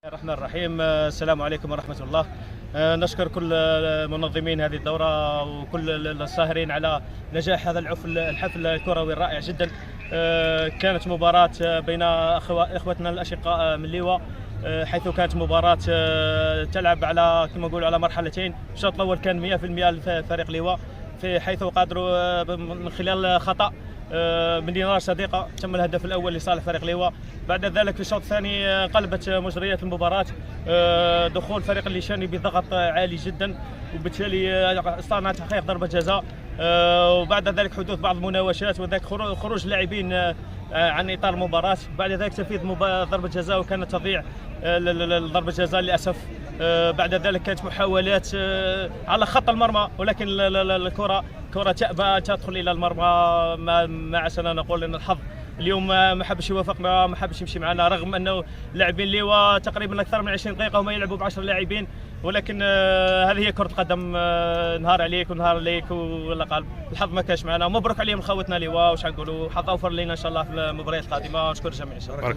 الرحمن الرحيم. السلام عليكم ورحمة الله. نشكر كل منظمين هذه الدورة وكل الساهرين على نجاح هذا الحفل الكروي الرائع جدا. كانت مباراة بين إخوتنا الأشقاء من لواء، حيث كانت مباراة تلعب على كما نقولوا على مرحلتين. الشوط الأول كان 100% لفريق لواء، حيث قادروا من خلال خطأ من دينار صديقة تم الهدف الأول لصالح فريق لواء. بعد ذلك في الشوط الثاني قلبت مجريات المباراة، دخول فريق الليشاني بضغط عالي جدا، وبالتالي استطعنا تحقيق ضربة جزاء. وبعد ذلك حدوث بعض المناوشات وذاك خروج لاعبين عن إطار المباراة. بعد ذلك تنفيذ ضربة جزاء وكانت تضيع ضربة جزاء للأسف. بعد ذلك كانت محاولات على خط المرمى، ولكن الكرة تأبى تدخل إلى المرمى. ما عسانا نقول أن الحظ اليوم ما حبش يوافقنا، ما حبش يمشي معنا، رغم أنه لاعبين لواء تقريبا أكثر من 20 دقيقة وما يلعبوا ب10 لاعبين. ولكن هذه هي كرة قدم، نهار عليك ونهار عليك، ولا قال الحظ ما كانش معنا. مبروك عليهم خوتنا لواء، واش نقولوا، حظ أوفر لنا إن شاء الله في المباريات القادمة. ونشكر الجميع إن شاء الله.